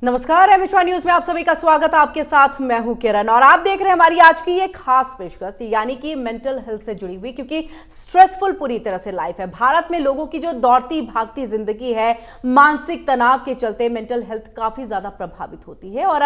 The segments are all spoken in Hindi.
नमस्कार, एमएच वन न्यूज में आप सभी का स्वागत है। आपके साथ मैं हूं किरण और आप देख रहे हैं हमारी आज की ये खास पेशकश, यानी कि मेंटल हेल्थ से जुड़ी हुई, क्योंकि स्ट्रेसफुल पूरी तरह से लाइफ है। भारत में लोगों की जो दौड़ती भागती जिंदगी है, मानसिक तनाव के चलते मेंटल हेल्थ काफी ज्यादा प्रभावित होती है। और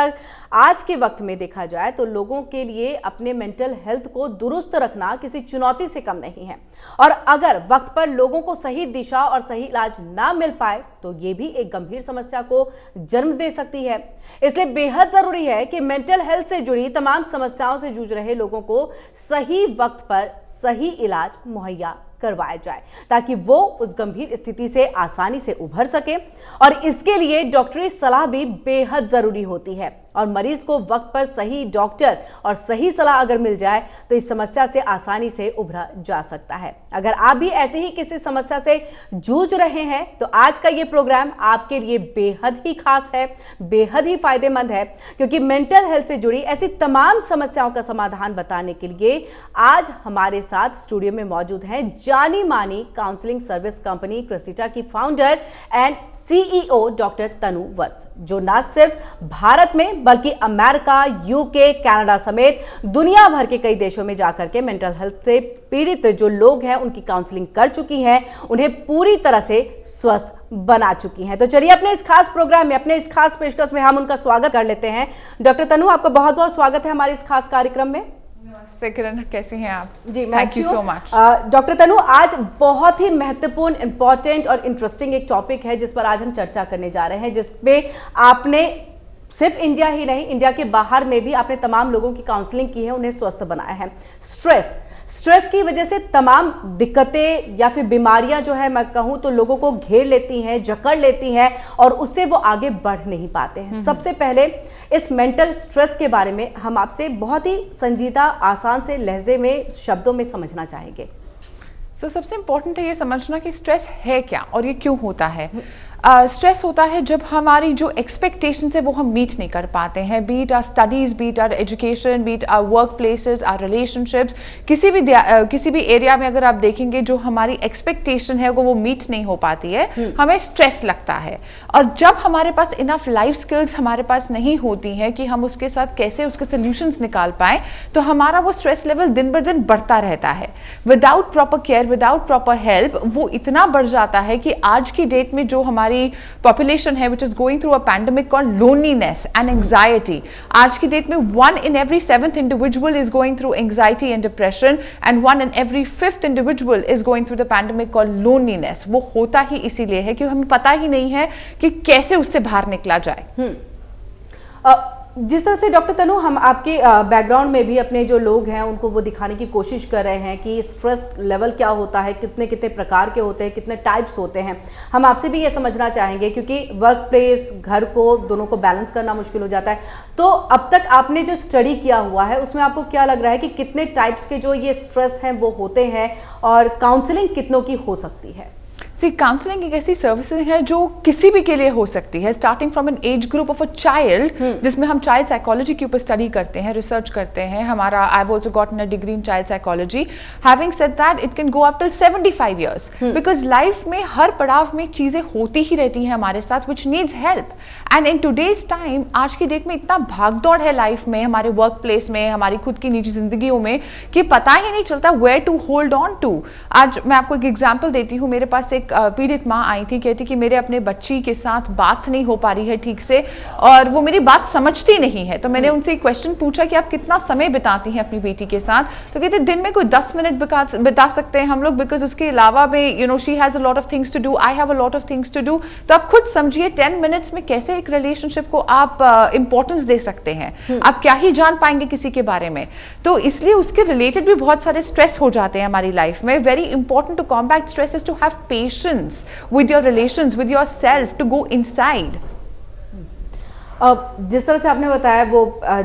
आज के वक्त में देखा जाए तो लोगों के लिए अपने मेंटल हेल्थ को दुरुस्त रखना किसी चुनौती से कम नहीं है। और अगर वक्त पर लोगों को सही दिशा और सही इलाज ना मिल पाए तो ये भी एक गंभीर समस्या को जन्म दे सकती है। इसलिए बेहद जरूरी है कि मेंटल हेल्थ से जुड़ी तमाम समस्याओं से जूझ रहे लोगों को सही वक्त पर सही इलाज मुहैया करवाया जाए, ताकि वो उस गंभीर स्थिति से आसानी से उभर सके। और इसके लिए डॉक्टरी सलाह भी बेहद जरूरी होती है। और मरीज को वक्त पर सही डॉक्टर और सही सलाह अगर मिल जाए तो इस समस्या से आसानी से उभरा जा सकता है। अगर आप भी ऐसे ही किसी समस्या से जूझ रहे हैं तो आज का ये प्रोग्राम आपके लिए बेहद ही खास है, बेहद ही फायदेमंद है, क्योंकि मेंटल हेल्थ से जुड़ी ऐसी तमाम समस्याओं का समाधान बताने के लिए आज हमारे साथ स्टूडियो में मौजूद हैं जानी मानी काउंसलिंग सर्विस कंपनी क्रिसिटा की फाउंडर एंड सीईओ डॉक्टर तनु वत्स, जो न सिर्फ भारत में बल्कि अमेरिका, यूके, कनाडा समेत दुनिया भर के कई देशों में जाकर के मेंटल हेल्थ से पीड़ित जो लोग हैं उनकी काउंसलिंग कर चुकी हैं, उन्हें पूरी तरह से स्वस्थ बना चुकी हैं। तो चलिए अपने इस खास प्रोग्राम में, अपने इस खास पेशकश में हम उनका स्वागत कर लेते हैं। डॉक्टर तनु, आपका बहुत बहुत स्वागत है हमारे इस खास कार्यक्रम में। नमस्ते किरण, कैसी हैं आप? जी, thank you so much. Doctor Tanu, आज बहुत ही महत्वपूर्ण, इंपॉर्टेंट और इंटरेस्टिंग एक टॉपिक है जिस पर आज हम चर्चा करने जा रहे हैं, जिसपे आपने सिर्फ इंडिया ही नहीं, इंडिया के बाहर में भी आपने तमाम लोगों की काउंसलिंग की है, उन्हें स्वस्थ बनाया है। स्ट्रेस की वजह से तमाम दिक्कतें या फिर बीमारियां जो है, मैं कहूं तो लोगों को घेर लेती हैं, जकड़ लेती हैं और उससे वो आगे बढ़ नहीं पाते हैं। सबसे पहले इस मेंटल स्ट्रेस के बारे में हम आपसे बहुत ही संजीदा, आसान से लहजे में, शब्दों में समझना चाहेंगे। सबसे इंपॉर्टेंट है ये समझना कि स्ट्रेस है क्या और ये क्यों होता है। स्ट्रेस होता है जब हमारी जो एक्सपेक्टेशंस है वो हम मीट नहीं कर पाते हैं, be it our studies, be it our education, be it our work places, our relationships, किसी भी एरिया में अगर आप देखेंगे जो हमारी एक्सपेक्टेशन है वो मीट नहीं हो पाती है, हमें स्ट्रेस लगता है। और जब हमारे पास इनफ लाइफ स्किल्स हमारे पास नहीं होती हैं कि हम उसके साथ कैसे उसके सोल्यूशंस निकाल पाए, तो हमारा वो स्ट्रेस लेवल दिन ब दिन बढ़ता रहता है। Without proper care, without proper help वो इतना बढ़ जाता है कि आज की डेट में जो हमारी पॉपुलेशन है which is going through a pandemic called loneliness and anxiety, आज की डेट में 1 in every 7th individual is going through anxiety and depression and 1 in every 5th individual is going through the pandemic called loneliness। वो होता ही इसीलिए है कि हमें पता ही नहीं है कि कैसे उससे बाहर निकला जाए। जिस तरह से डॉक्टर तनु, हम आपके बैकग्राउंड में भी अपने जो लोग हैं उनको वो दिखाने की कोशिश कर रहे हैं कि स्ट्रेस लेवल क्या होता है, कितने कितने प्रकार के होते हैं, कितने टाइप्स होते हैं। हम आपसे भी ये समझना चाहेंगे, क्योंकि वर्क प्लेस, घर को, दोनों को बैलेंस करना मुश्किल हो जाता है। तो अब तक आपने जो स्टडी किया हुआ है उसमें आपको क्या लग रहा है कि कितने टाइप्स के जो ये स्ट्रेस हैं वो होते हैं और काउंसलिंग कितनों की हो सकती है? काउंसलिंग एक ऐसी सर्विसेज है जो किसी भी के लिए हो सकती है, starting from an age group of a child, जिसमें हम चाइल्ड साइकोलॉजी के ऊपर स्टडी करते हैं, रिसर्च करते हैं। हमारा I have also gotten a degree in child psychology. Having said that, it can go up till 75 years, because life में हर पड़ाव में चीजें होती ही रहती हैं हमारे साथ which needs help. And in today's time, आज की डेट में इतना भागदौड़ है लाइफ में, हमारे वर्क प्लेस में, हमारी खुद की निजी जिंदगियों में, कि पता ही नहीं चलता where to hold on to. आज मैं आपको एक एग्जाम्पल देती हूँ। मेरे पास एक पीड़ित माँ आई थी, कहती कि मेरे अपने बच्ची के साथ बात नहीं हो पा रही है ठीक से और वो मेरी बात समझती नहीं है। तो मैंने उनसे एक क्वेश्चन पूछा कि आप कितना समय बिताती हैं अपनी बेटी के साथ? तो कहते दिन में कोई 10 मिनट बिता सकते हैं हम लोग, बिकॉज उसके अलावा में she has a lot of things to do, I have a lot of things to do. तो आप खुद समझिए 10 मिनट्स में कैसे एक रिलेशनशिप को आप इंपॉर्टेंस दे सकते हैं। आप क्या ही जान पाएंगे किसी के बारे में। तो इसलिए उसके रिलेटेड भी बहुत सारे स्ट्रेस हो जाते हैं हमारी लाइफ में। Very important to combat stress is to have patience with your relations, with yourself, to go inside। जिस तरह से आपने बताया वो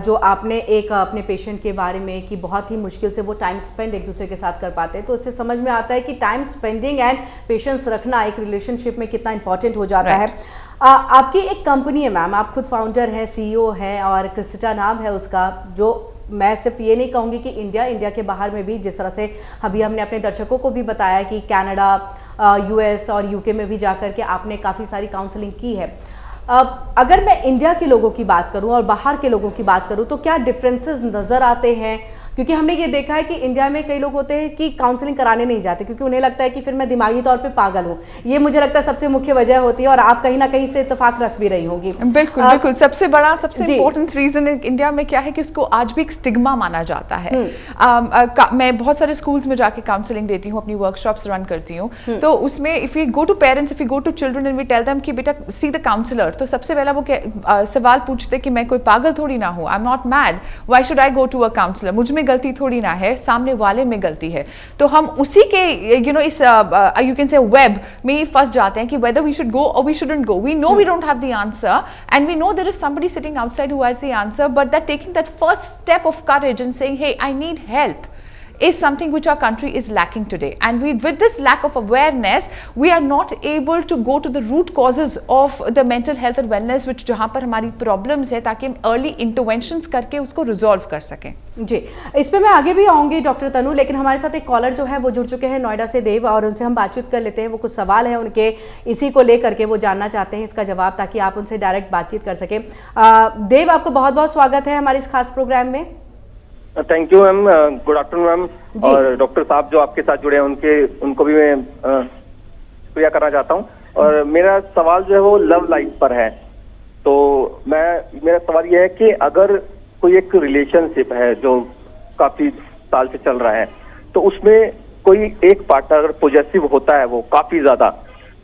जो आपने एक अपने पेशेंट के बारे में कि बहुत ही मुश्किल से वो टाइम स्पेंड एक दूसरे के साथ कर पाते हैं, तो इससे समझ में आता है कि टाइम स्पेंडिंग एंड पेशेंस रखना एक रिलेशनशिप में कितना इंपॉर्टेंट हो जाता है। आपकी एक कंपनी है मैम, आप खुद फाउंडर हैं, सीईओ हैं और क्रिसिटा नाम है उसका, जो मैं सिर्फ ये नहीं कहूँगी कि इंडिया के बाहर में भी, जिस तरह से अभी हमने अपने दर्शकों को भी बताया कि कनाडा, यूएस और यूके में भी जाकर के आपने काफ़ी सारी काउंसलिंग की है। अगर मैं इंडिया के लोगों की बात करूं और बाहर के लोगों की बात करूं तो क्या डिफरेंसेस नजर आते हैं? क्योंकि हमने ये देखा है कि इंडिया में कई लोग होते हैं कि काउंसलिंग कराने नहीं जाते क्योंकि उन्हें लगता है कि फिर मैं दिमागी तौर पे पागल हूँ। ये मुझे लगता है सबसे मुख्य वजह होती है और आप कहीं ना कहीं से इत्तेफाक रख भी रही होंगी। बिल्कुल बिल्कुल, सबसे बड़ा सबसे इंपॉर्टेंट रीजन इंडिया में क्या है कि उसको आज भी एक स्टिग्मा माना जाता है। मैं बहुत सारे स्कूल्स में जाके काउंसलिंग देती हूँ, अपनी वर्कशॉप्स रन करती हूँ, तो उसमें if you go to parents, if you go to children and we tell them कि बेटा सी द काउंसलर, तो सबसे पहला वो सवाल पूछते कि मैं कोई पागल थोड़ी ना हूँ, I am not mad, why should I go to a counsellor, मुझ में गलती थोड़ी ना है, सामने वाले में गलती है। तो हम उसी के इस यू कैन से वेब में ही फंस जाते हैं कि whether we should go or we shouldn't go. We know we don't have the answer and we know there is somebody sitting outside who has the answer, but that taking that first step of courage and saying, hey, I need help, is something which our country is lacking today. And with this lack of awareness, we are not able to go to the root causes of the mental health and wellness, which जहाँ पर हमारी problems है, ताकि हम early interventions करके उसको resolve कर सकें। जी, इस पे मैं आगे भी आऊंगी डॉक्टर तनु, लेकिन हमारे साथ एक कॉलर जो है वो जुड़ चुके हैं नोएडा से, देव, और उनसे हम बातचीत कर लेते हैं। वो कुछ सवाल है उनके, इसी को लेकर के वो जानना चाहते हैं इसका जवाब, ताकि आप उनसे डायरेक्ट बातचीत कर सकें। देव, आपको बहुत बहुत स्वागत है हमारे इस खास प्रोग्राम में। Thank you ma'am, good afternoon ma'am. और डॉक्टर साहब जो आपके साथ जुड़े हैं उनको भी मैं शुक्रिया करना चाहता हूँ। और मेरा सवाल जो है वो लव लाइफ पर है। तो मेरा सवाल ये है कि अगर कोई एक रिलेशनशिप है जो काफी साल से चल रहा है, तो उसमें कोई एक पार्टनर अगर पॉजिटिव होता है वो काफी ज्यादा,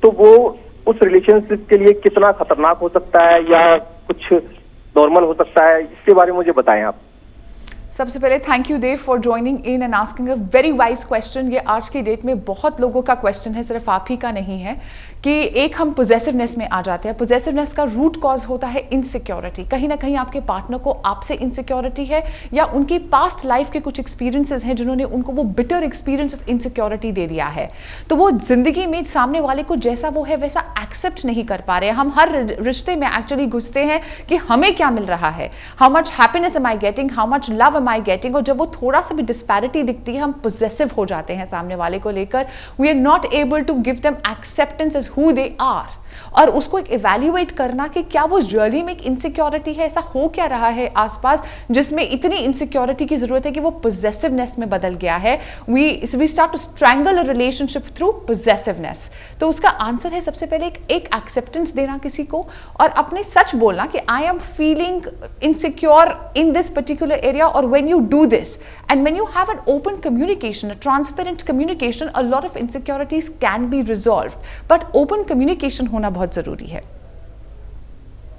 तो वो उस रिलेशनशिप के लिए कितना खतरनाक हो सकता है या कुछ नॉर्मल हो सकता है, इसके बारे में मुझे बताएं आप। सबसे पहले thank you Dev for joining in and asking a very wise question. ये आज की डेट में बहुत लोगों का क्वेश्चन है, सिर्फ आप ही का नहीं है, कि एक हम पोजेसिवनेस में आ जाते हैं। पोजेसिवनेस का रूट कॉज होता है इनसिक्योरिटी। कहीं ना कहीं आपके पार्टनर को आपसे इनसिक्योरिटी है, या उनकी पास्ट लाइफ के कुछ एक्सपीरियंसेस हैं जिन्होंने उनको वो बिटर एक्सपीरियंस ऑफ इनसिक्योरिटी दे दिया है। तो वो जिंदगी में सामने वाले को जैसा वो है वैसा एक्सेप्ट नहीं कर पा रहे। हम हर रिश्ते में एक्चुअली घुसते हैं कि हमें क्या मिल रहा है, how much happiness am I getting, how much love am I getting, और जब वो थोड़ा सा भी डिस्पैरिटी दिखती है हम पोजेसिव हो जाते हैं सामने वाले को लेकर। We are not able to give them acceptance as who they are, और उसको एक इवैल्यूएट करना कि क्या वो रियली में एक इनसिक्योरिटी है, ऐसा हो क्या रहा है आसपास जिसमें इतनी इनसिक्योरिटी की जरूरत है कि वो पोजेसिवनेस में बदल गया है। We start to strangle a relationship through possessiveness. तो उसका आंसर है सबसे पहले एक एक्सेप्टेंस देना किसी को, और अपने सच बोलना कि I am feeling insecure in this particular area, और when you do this and when you have an open communication, a transparent communication, a lot of insecurities can be resolved, but open communication होना बहुत जरूरी है।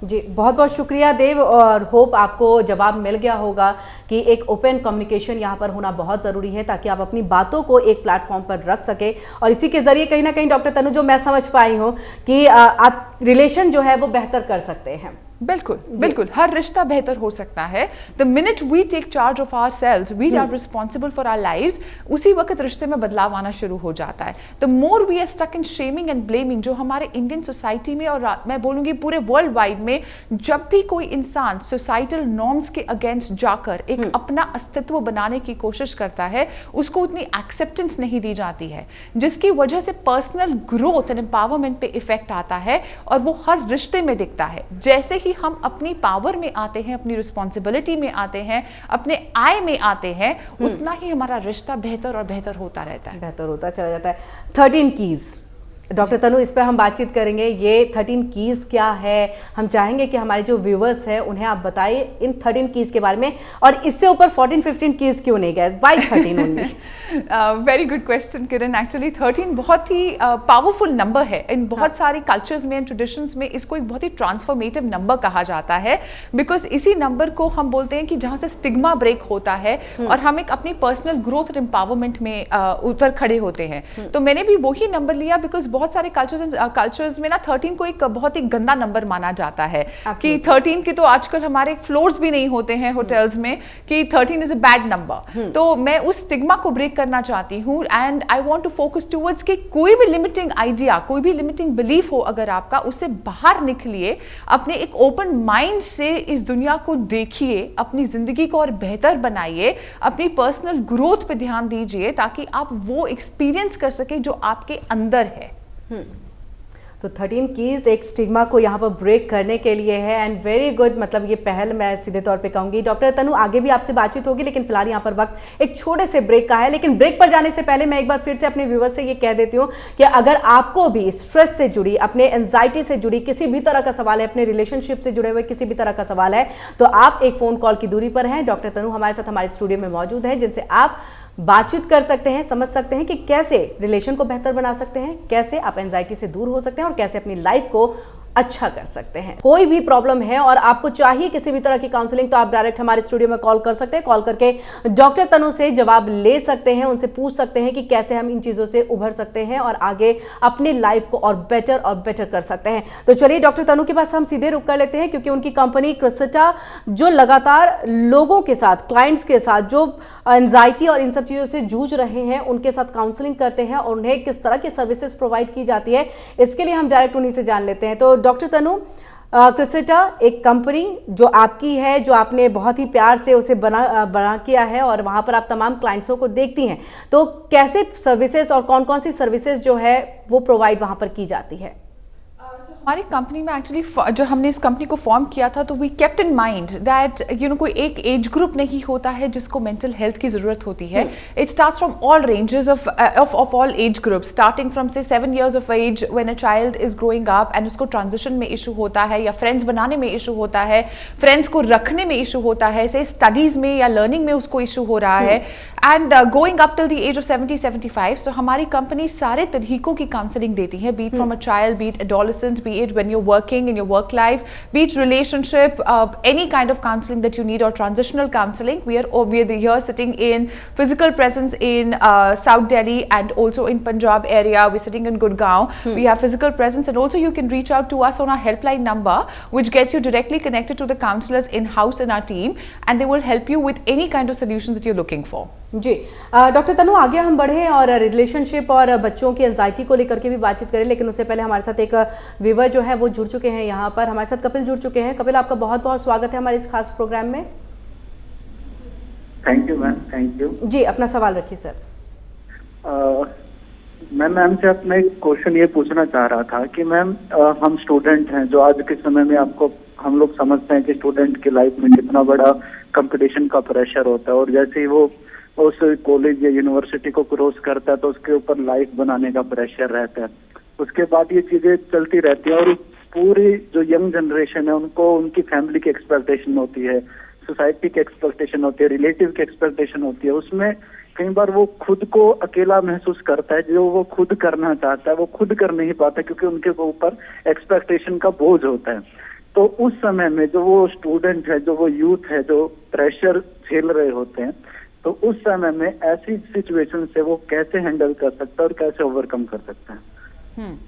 जी, बहुत बहुत शुक्रिया देव, और होप आपको जवाब मिल गया होगा कि एक ओपन कम्युनिकेशन यहाँ पर होना बहुत ज़रूरी है, ताकि आप अपनी बातों को एक प्लेटफॉर्म पर रख सके। और इसी के ज़रिए कहीं ना कहीं डॉक्टर तनु, जो मैं समझ पाई हूँ कि आप रिलेशन जो है वो बेहतर कर सकते हैं। बिल्कुल बिल्कुल, हर रिश्ता बेहतर हो सकता है। The minute we take charge of our selves, we are responsible for our lives, उसी वक्त रिश्ते में बदलाव आना शुरू हो जाता है। The more we are stuck in shaming and blaming, जो हमारे इंडियन सोसाइटी में और मैं बोलूंगी पूरे वर्ल्ड वाइड में, जब भी कोई इंसान सोसाइटल नॉर्म्स के अगेंस्ट जाकर एक अपना अस्तित्व बनाने की कोशिश करता है, उसको उतनी एक्सेप्टेंस नहीं दी जाती है, जिसकी वजह से पर्सनल ग्रोथ एंड एम्पावरमेंट पे इफेक्ट आता है, और वो हर रिश्ते में दिखता है। जैसे ही हम अपनी पावर में आते हैं, अपनी रिस्पॉन्सिबिलिटी में आते हैं, अपने आय में आते हैं, उतना ही हमारा रिश्ता बेहतर और बेहतर होता रहता है, बेहतर होता चला जाता है। 13 कीज डॉक्टर तनु, इस पर हम बातचीत करेंगे। ये 13 कीज क्या है, हम चाहेंगे कि हमारे जो व्यूवर्स हैं उन्हें आप बताइए इन 13 कीज के बारे में, और इससे ऊपर 14-15 कीज क्यों नहीं गए, why 13 only? Very good question Kiran. Actually 13 बहुत ही पावरफुल नंबर है। इन बहुत सारी कल्चर्स में एंड ट्रेडिशंस में इसको एक बहुत ही ट्रांसफॉर्मेटिव नंबर कहा जाता है, बिकॉज इसी नंबर को हम बोलते हैं कि जहाँ से स्टिग्मा ब्रेक होता है और हम एक अपनी पर्सनल ग्रोथ एंड एम्पावरमेंट में उतर खड़े होते हैं। तो मैंने भी वही नंबर लिया, बिकॉज बहुत सारे कल्चर्स में ना 13 को एक बहुत ही गंदा नंबर माना जाता है कि 13 की तो आजकल हमारे फ्लोर्स भी नहीं होते हैं होटल्स में कि 13 इज अ बैड नंबर। तो मैं उस स्टिग्मा को ब्रेक करना चाहती हूँ, and I want to focus towards कि कोई भी लिमिटिंग आइडिया, कोई भी लिमिटिंग बिलीफ हो अगर आपका, उससे बाहर निकलिए, अपने एक ओपन माइंड से इस दुनिया को देखिए, अपनी जिंदगी को और बेहतर बनाइए, अपनी पर्सनल ग्रोथ पे ध्यान दीजिए, ताकि आप वो एक्सपीरियंस कर सके जो आपके अंदर है। तो 13 कीज एक स्टिग्मा को यहाँ पर ब्रेक करने के लिए है एंड वेरी गुड, मतलब ये पहल मैं सीधे तौर पे कहूँगी। डॉक्टर तनु, आगे भी आपसे बातचीत होगी, लेकिन फिलहाल यहाँ पर वक्त एक छोटे से ब्रेक का है। लेकिन ब्रेक पर जाने से पहले मैं एक बार फिर से अपने व्यूअर्स से ये कह देती हूँ कि अगर आपको भी स्ट्रेस से जुड़ी, अपने एंजाइटी से जुड़ी किसी भी तरह का सवाल है, अपने रिलेशनशिप से जुड़े हुए किसी भी तरह का सवाल है, तो आप एक फोन कॉल की दूरी पर हैं। डॉक्टर तनु हमारे साथ हमारे स्टूडियो में मौजूद है, जिनसे आप बातचीत कर सकते हैं, समझ सकते हैं कि कैसे रिलेशन को बेहतर बना सकते हैं, कैसे आप एंजाइटी से दूर हो सकते हैं और कैसे अपनी लाइफ को अच्छा कर सकते हैं। कोई भी प्रॉब्लम है और आपको चाहिए किसी भी तरह की काउंसलिंग, तो आप डायरेक्ट हमारे स्टूडियो में कॉल कर सकते हैं। कॉल करके डॉक्टर तनु से जवाब ले सकते हैं, उनसे पूछ सकते हैं कि कैसे हम इन चीजों से उभर सकते हैं और आगे अपनी लाइफ को और बेटर कर सकते हैं। तो चलिए डॉक्टर तनु के पास हम सीधे रुक कर लेते हैं, क्योंकि उनकी कंपनी क्रिसिटा जो लगातार लोगों के साथ, क्लाइंट्स के साथ जो एंजाइटी और इन सब चीजों से जूझ रहे हैं, उनके साथ काउंसलिंग करते हैं और उन्हें किस तरह की सर्विसेज प्रोवाइड की जाती है, इसके लिए हम डायरेक्ट उन्हीं से जान लेते हैं। तो डॉक्टर तनु, क्रिसिटा एक कंपनी जो आपकी है, जो आपने बहुत ही प्यार से उसे बना किया है और वहां पर आप तमाम क्लाइंट्सों को देखती हैं, तो कैसे सर्विसेज और कौन कौन सी सर्विसेज जो है वो प्रोवाइड वहां पर की जाती है? हमारी कंपनी में एक्चुअली जो हमने इस कंपनी को फॉर्म किया था, तो we kept in mind that कोई एक एज ग्रुप नहीं होता है जिसको मेंटल हेल्थ की जरूरत होती है। It starts from all ranges of all age groups, starting from से 7 years of age when a child is growing up and उसको ट्रांजिशन में इशू होता है, या फ्रेंड्स बनाने में इशू होता है, फ्रेंड्स को रखने में इशू होता है, से स्टडीज में या लर्निंग में उसको इशू हो रहा है, and going up till the age of 70-75। So हमारी कंपनी सारे तरीकों की काउंसलिंग देती है, be it from a child, be it adolescent, be it when you're working in your work life, be it relationship, any kind of counseling that you need or transitional counseling. We are here sitting in physical presence in South Delhi and also in Punjab area. We're sitting in Gurgaon. We have physical presence, and also you can reach out to us on our helpline number, which gets you directly connected to the counselors in-house in our team, and they will help you with any kind of solutions that you're looking for. जी डॉक्टर तनु, आगे हम बढ़े और रिलेशनशिप और बच्चों की एंजाइटी को लेकर के भी बातचीत करें, लेकिन उससे पहले हमारे साथ एक व्यूअर जो है वो जुड़ चुके हैं यहाँ पर। हमारे साथ कपिल जुड़ चुके हैं। कपिल, आपका बहुत बहुत स्वागत है हमारे इस खास प्रोग्राम में। Thank you ma'am, thank you जी, अपना सवाल रखिए सर। मैम से अपना एक क्वेश्चन ये पूछना चाह रहा था कि मैम हम स्टूडेंट हैं, जो आज के समय में आपको हम लोग समझते हैं कि स्टूडेंट की लाइफ में कितना बड़ा कंपटीशन का प्रेशर होता है, और जैसे ही वो उस कॉलेज या यूनिवर्सिटी को क्रॉस करता है तो उसके ऊपर लाइफ बनाने का प्रेशर रहता है। उसके बाद ये चीजें चलती रहती हैं, और पूरी जो यंग जनरेशन है उनको उनकी फैमिली की एक्सपेक्टेशन होती है, सोसाइटी की एक्सपेक्टेशन होती है, रिलेटिव की एक्सपेक्टेशन होती है। उसमें कई बार वो खुद को अकेला महसूस करता है, जो वो खुद करना चाहता है वो खुद कर नहीं पाता, क्योंकि उनके ऊपर एक्सपेक्टेशन का बोझ होता है। तो उस समय में जो वो स्टूडेंट है, जो वो यूथ है, जो प्रेशर झेल रहे होते हैं, तो उस समय में ऐसी सिचुएशन से वो कैसे हैंडल कर सकता है और कैसे ओवरकम कर सकता है?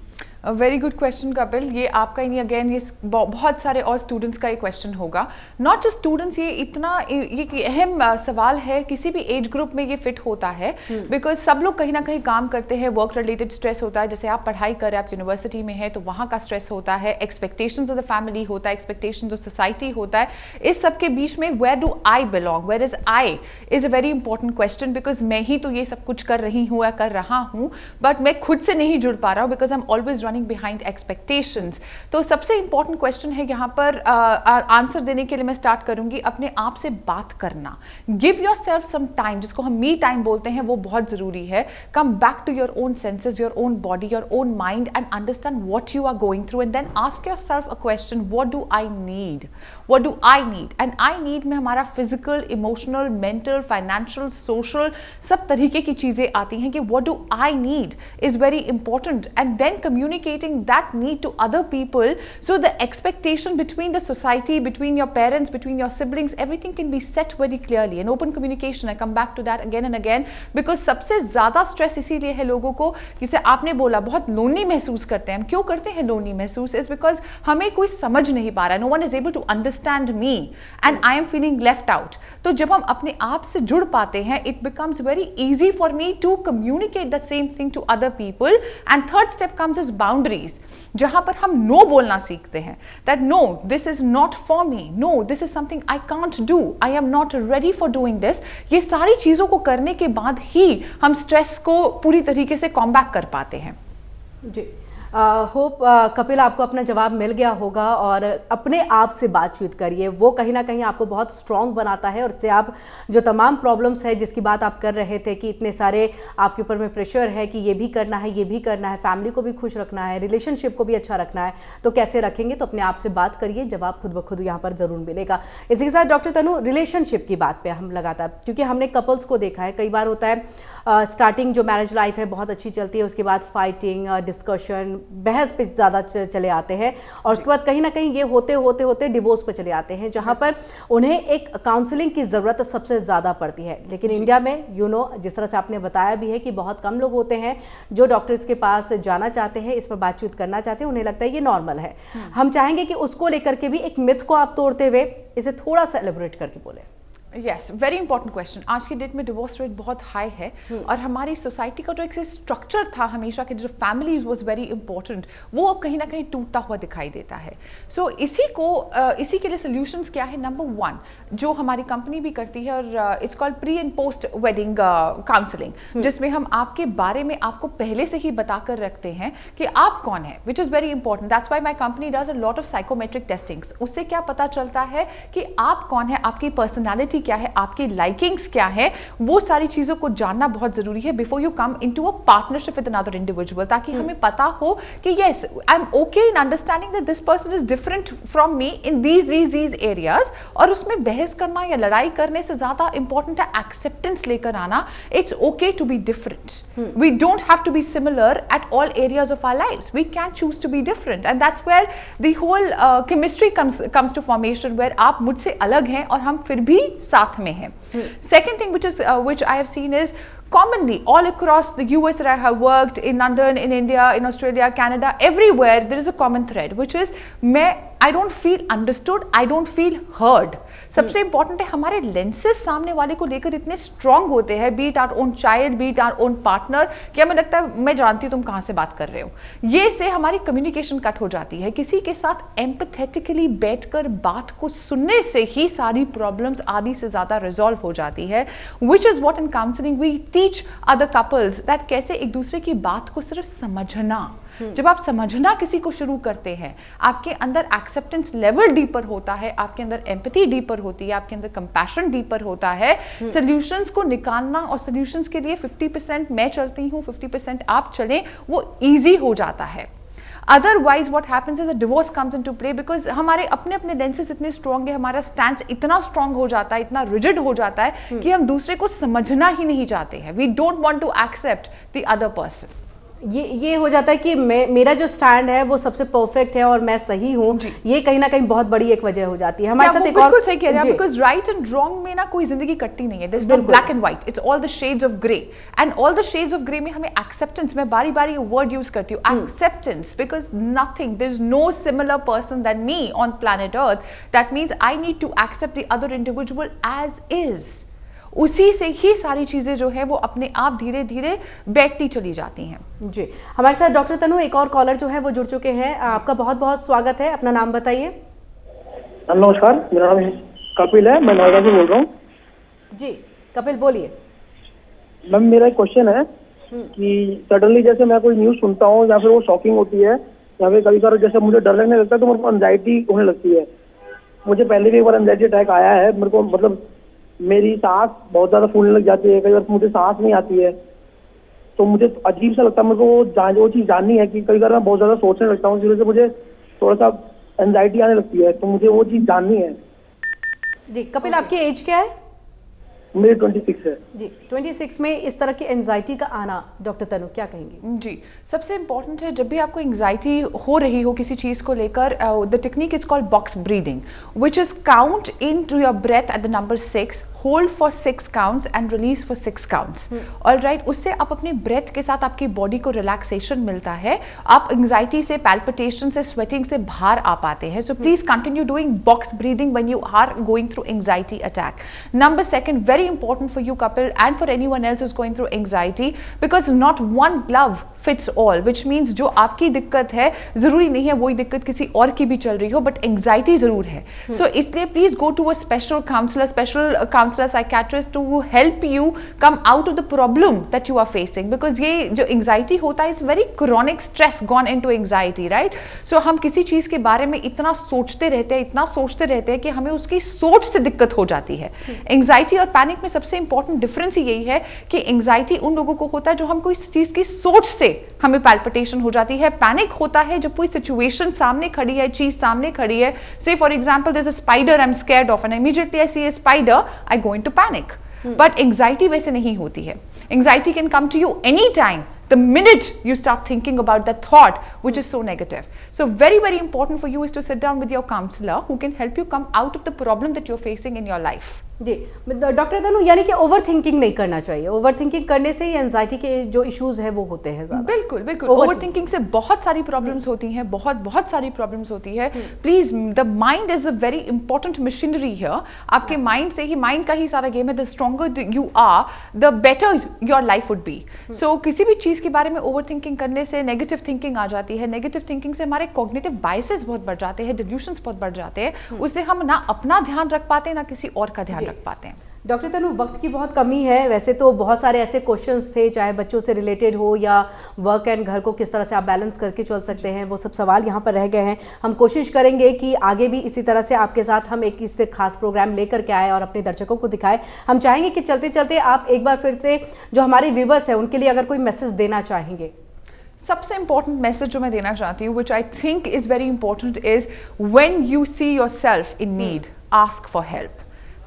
Very good question Kapil. ये आपका ही नहीं, अगेन ये बहुत सारे और स्टूडेंट्स का ये क्वेश्चन होगा, नॉट जस्ट स्टूडेंट्स। ये इतना ये अहम सवाल है, किसी भी एज ग्रुप में ये फिट होता है, बिकॉज सब लोग कहीं ना कहीं काम करते हैं, वर्क रिलेटेड स्ट्रेस होता है। जैसे आप पढ़ाई कर रहे हैं, आप यूनिवर्सिटी में है तो वहाँ का स्ट्रेस होता है, एक्सपेक्टेशंस ऑफ द फैमिली होता है, एक्सपेक्टेशंस ऑफ सोसाइटी होता है। इस सब के बीच में where do I belong, where is I, is a very important question, because मैं ही तो ये सब कुछ कर रही हूँ या कर रहा हूँ, बट मैं खुद से नहीं जुड़ पा रहा हूँ, because I am always behind expectations. तो सबसे इंपॉर्टेंट क्वेश्चन है यहाँ पर आंसर देने के लिए मैं स्टार्ट करूंगी अपने आप से बात करना। गिव योरसेल्फ सम टाइम, जिसको हम मी टाइम बोलते हैं, वो बहुत जरूरी है। Come back to your own senses, your own body, your own mind, and understand what you are going through, and then ask yourself a question, what do I need, what do I need. And I need में हमारा physical, emotional, mental, financial, social सब तरीके की चीजें आती हैं कि what do I need is very important, and then communicating that need to other people, so the expectation between the society, between your parents, between your siblings, everything can be set very clearly. And open communication, I come back to that again and again, because सबसे ज्यादा स्ट्रेस इसीलिए है लोगों को, जिसे आपने बोला बहुत लोनली महसूस करते हैं। हम क्यों करते हैं लोनली महसूस? इज बिकॉज हमें कोई समझ नहीं पा रहा है, no one is able to understand me and I am feeling left out. तो जब हम अपने आप से जुड़ पाते हैं, it becomes very easy for me to communicate the same thing to other people. And third step comes is boundaries, जहां पर हम नो बोलना सीखते हैं, that no this is not for me, no this is something I can't do, I am not ready for doing this. ये सारी चीजों को करने के बाद ही हम स्ट्रेस को पूरी तरीके से कॉम्बैट कर पाते हैं। जी होप कपिल आपको अपना जवाब मिल गया होगा और अपने आप से बातचीत करिए, वो कहीं ना कहीं आपको बहुत स्ट्रांग बनाता है और इससे आप जो तमाम प्रॉब्लम्स है जिसकी बात आप कर रहे थे कि इतने सारे आपके ऊपर में प्रेशर है कि ये भी करना है, ये भी करना है, फैमिली को भी खुश रखना है, रिलेशनशिप को भी अच्छा रखना है, तो कैसे रखेंगे? तो अपने आप से बात करिए, जवाब खुद ब खुद यहाँ पर जरूर मिलेगा। इसी के साथ डॉक्टर तनु, रिलेशनशिप की बात पे हम लगातार, क्योंकि हमने कपल्स को देखा है, कई बार होता है स्टार्टिंग जो मैरिज लाइफ है बहुत अच्छी चलती है, उसके बाद फाइटिंग, डिस्कशन, बहस पे ज़्यादा चले आते हैं और उसके बाद कहीं ना कहीं ये होते होते होते डिवोर्स पे चले आते हैं, जहाँ पर उन्हें एक काउंसलिंग की ज़रूरत सबसे ज़्यादा पड़ती है। लेकिन इंडिया में जिस तरह से आपने बताया भी है कि बहुत कम लोग होते हैं जो डॉक्टर्स के पास जाना चाहते हैं, इस पर बातचीत करना चाहते हैं, उन्हें लगता है ये नॉर्मल है। हम चाहेंगे कि उसको लेकर के भी एक मिथ को आप तोड़ते हुए इसे थोड़ा सा एलिब्रेट करके बोले। Yes, very important question. आज की डेट में डिवोर्स रेट बहुत हाई है और हमारी सोसाइटी का जो एक स्ट्रक्चर था हमेशा के, जो फैमिली वाज वेरी इंपॉर्टेंट, वो कहीं ना कहीं टूटता हुआ दिखाई देता है। सो इसी के लिए सोल्यूशंस क्या है? नंबर 1 जो हमारी कंपनी भी करती है और it's called pre and post wedding counselling, जिसमें हम आपके बारे में आपको पहले से ही बताकर रखते हैं कि आप कौन है, which is very important. That's why my company does a lot of psychometric testings. उससे क्या पता चलता है कि आप कौन है, आपकी पर्सनैलिटी क्या है, आपकी लाइकिंग्स क्या है, वो सारी चीजों को जानना बहुत जरूरी है before you come into a partnership with another individual, ताकि हमें पता हो कि yes I am okay in understanding that this person is different from me in these areas. और उसमें बहस करना या लड़ाई करने से ज्यादा इंपॉर्टेंट है एक्सेप्टेंस लेकर आना। It's okay to be different, we don't have to be similar at all areas of our lives, we can choose to be different and that's where the whole chemistry comes to formation, where आप मुझसे अलग हैं और हम फिर भी साथ में हैं। Second thing which I have seen is commonly all across the US that I have worked, in London, in India, in Australia, Canada, everywhere there is a common thread which is I don't feel understood, I don't feel heard. सबसे इंपॉर्टेंट है हमारे लेंसेज सामने वाले को लेकर इतने स्ट्रांग होते हैं, be it our own child, be it our own partner, कि हमें लगता है मैं जानती हूँ तुम कहाँ से बात कर रहे हो। ये से हमारी कम्युनिकेशन कट हो जाती है। किसी के साथ एम्पैथेटिकली बैठकर बात को सुनने से ही सारी प्रॉब्लम्स आधी से ज्यादा रिजॉल्व हो जाती है, which is what in counselling we teach other couples that कैसे एक दूसरे की बात को सिर्फ समझना। जब आप समझना किसी को शुरू करते हैं, आपके अंदर एक्सेप्टेंस लेवल डीपर होता है, आपके अंदर एम्पैथी डीपर होती है, आपके अंदर कंपैशन डीपर होता है। सॉल्यूशंस को निकालना और सॉल्यूशंस के लिए 50% मैं चलती हूँ, 50% आप चलें, वो इजी हो जाता है। Otherwise, what happens is a divorce comes into play because हमारे अपने अपने lenses इतने strong है, हमारा stance इतना strong हो जाता है, इतना rigid हो जाता है कि हम दूसरे को समझना ही नहीं चाहते हैं। We don't want to accept the other person. ये हो जाता है कि मेरा जो स्टैंड है वो सबसे परफेक्ट है और मैं सही हूँ, ये कहीं ना कहीं बहुत बड़ी एक वजह हो जाती है हमारे साथ। एक बिल्कुल सही कह रहे हैं, बिकॉज़ राइट एंड रॉन्ग में ना कोई जिंदगी कटती नहीं है। There is no black and white, it's all the shades of grey, and all the shades of grey में हमें एक्सेप्टेंस, मैं बारी बारी वर्ड यूज करती हूँ, acceptance, because nothing, there is no similar person than me on planet Earth, that means I need to accept the other individual as is. उसी से ही सारी चीजें जो है वो अपने आप धीरे धीरे बैठती चली जाती हैं। जी, हमारे साथ डॉक्टर तनु एक और कॉलर जो है वो जुड़ चुके हैं। आपका बहुत बहुत स्वागत है, अपना नाम बताइए। नमस्कार, मेरा नाम कपिल है, मैं नोएडा से बोल रहा हूँ। जी कपिल बोलिए। मैम मेरा एक क्वेश्चन है कि सडनली जैसे मैं कोई न्यूज़ सुनता हूँ या फिर वो शॉकिंग होती है या फिर कभी कभी जैसे मुझे डर लगने लगता है तो मेरे को एंजाइटी होने लगती है। मुझे पहले भी एक बार एंजाइटी अटैक आया है, मेरे को मतलब मेरी सांस बहुत ज्यादा फूलने लग जाती है, कई बार मुझे सांस नहीं आती है, तो मुझे अजीब सा लगता है। मेरे को वो चीज़ जाननी है कि कई बार मैं बहुत ज्यादा सोचने लगता हूँ, इस वजह से मुझे थोड़ा सा एंजाइटी आने लगती है, तो मुझे वो चीज़ जाननी है। जी कपिल, आपकी एज क्या है? मेरी 26 है। जी 26 में इस तरह की एंजाइटी का आना, डॉक्टर तनु क्या कहेंगी? जी, सबसे इंपॉर्टेंट है जब भी आपको एंजाइटी हो रही हो किसी चीज को लेकर, the technique is called box breathing, which is count in to your breath at the number 6, hold for 6 counts and release for 6 counts. Alright, उससे आप अपने ब्रेथ के साथ आपकी बॉडी को रिलैक्सेशन मिलता है, आप एंजाइटी से, पैल्पिटेशन से, स्वेटिंग से बाहर आ पाते हैं। So please continue doing box breathing when you are going through anxiety attack. Number 2, very very important for you couple and for anyone else who's going through anxiety, because not one glove fits all, which means जो आपकी दिक्कत है जरूरी नहीं है वही दिक्कत किसी और की भी चल रही हो, बट एंग्जाइटी जरूर है. So इसलिए please go to a special counsellor psychiatrist to help you come out of the problem that you are facing, because ये जो एंग्जाइटी होता है is very chronic stress gone into anxiety, right. So हम किसी चीज के बारे में इतना सोचते रहते हैं कि हमें उसकी सोच से दिक्कत हो जाती है. एंग्जाइटी और पैनिक में सबसे इंपॉर्टेंट डिफरेंस यही है कि एंग्जाइटी उन लोगों को होता है जो हम कोई चीज की सोच से हमें पैल्पिटेशन हो जाती है. पैनिक होता है जब कोई सिचुएशन सामने खड़ी है, चीज सामने खड़ी है. Say for example there is a spider I am scared of and immediately I see a spider I go into panic. But anxiety वैसे नहीं होती है. Anxiety can come to you any time the minute you start thinking about that thought which is so negative. So very, very important for you is to sit down with your counselor who can help you come out of the problem that you're facing in your life. जी डॉक्टर तनु, यानी कि ओवर थिंकिंग नहीं करना चाहिए. ओवर थिंकिंग करने से ही एंजाइटी के जो इश्यूज है वो होते हैं ज्यादा. बिल्कुल ओवर थिंकिंग से बहुत सारी प्रॉब्लम्स होती हैं, बहुत सारी प्रॉब्लम्स होती है. Please, the mind is a very important machinery here. आपके माइंड से ही, माइंड का ही सारा गेम है. The stronger you are the better your life would be. So किसी भी चीज के बारे में ओवर थिंकिंग करने से नेगेटिव थिंकिंग आ जाती है. नेगेटिव थिंकिंग से हमारे कॉग्निटिव बायसेस बहुत बढ़ जाते हैं, डिल्यूशंस बहुत बढ़ जाते हैं. उससे हम ना अपना ध्यान रख पाते हैं ना किसी और का ध्यान रख पाते हैं. डॉक्टर तनु, वक्त की बहुत कमी है. वैसे तो बहुत सारे ऐसे क्वेश्चंस थे, चाहे बच्चों से रिलेटेड हो या वर्क एंड घर को किस तरह से आप बैलेंस करके चल सकते हैं, वो सब सवाल यहाँ पर रह गए हैं. हम कोशिश करेंगे कि आगे भी इसी तरह से आपके साथ हम एक इस खास प्रोग्राम लेकर के आए और अपने दर्शकों को दिखाएं. हम चाहेंगे कि चलते चलते आप एक बार फिर से जो हमारे व्यूवर्स हैं उनके लिए अगर कोई मैसेज देना चाहेंगे. सबसे इंपॉर्टेंट मैसेज जो मैं देना चाहती हूँ, which I think is very important, is when you see yourself in need, ask for help.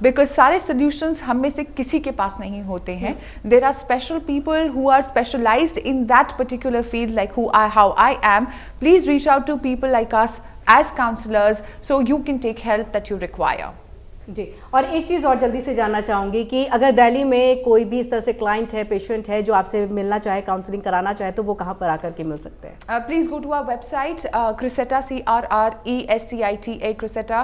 Because सारे सोल्यूशंस हम में से किसी के पास नहीं होते हैं. There are special people who are specialised in that particular field, like how I am. Please reach out to people like us as counsellors so you can take help that you require. जी, और एक चीज़ और जल्दी से जानना चाहूँगी कि अगर दिल्ली में कोई भी इस तरह से क्लाइंट है, पेशेंट है जो आपसे मिलना चाहे, काउंसलिंग कराना चाहे, तो वो कहाँ पर आकर के मिल सकते हैं? Please go to our website Crescetta, CRRESCITA Crescetta,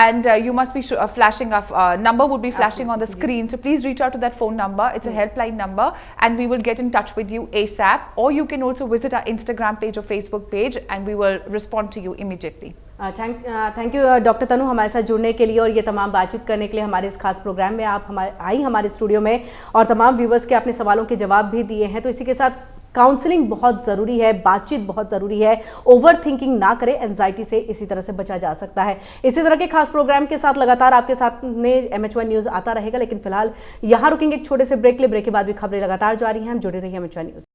and you must be flashing number would be flashing on the screen. So please reach out to that phone number. It's a helpline number, and we will get in touch with you ASAP. Or you can also visit our Instagram page or Facebook page, and we will respond to you immediately. Thank you doctor Tanu, हमारे साथ जुड़ने के लिए और ये तमाम बातचीत करने के लिए. हमारे इस खास प्रोग्राम में आप हमारे स्टूडियो में और तमाम व्यूवर्स के अपने सवालों के जवाब भी दिए हैं. तो इसी के साथ काउंसलिंग बहुत ज़रूरी है, बातचीत बहुत ज़रूरी है. ओवर थिंकिंग ना करें, एंजाइटी से इसी तरह से बचा जा सकता है. इसी तरह के खास प्रोग्राम के साथ लगातार आपके साथ में MH1 न्यूज़ आता रहेगा. लेकिन फिलहाल यहाँ रुकेंगे एक छोटे से ब्रेक के लिए. ब्रेक के बाद भी खबरें लगातार जारी हैं. हम जुड़े रहिए MH1 न्यूज़.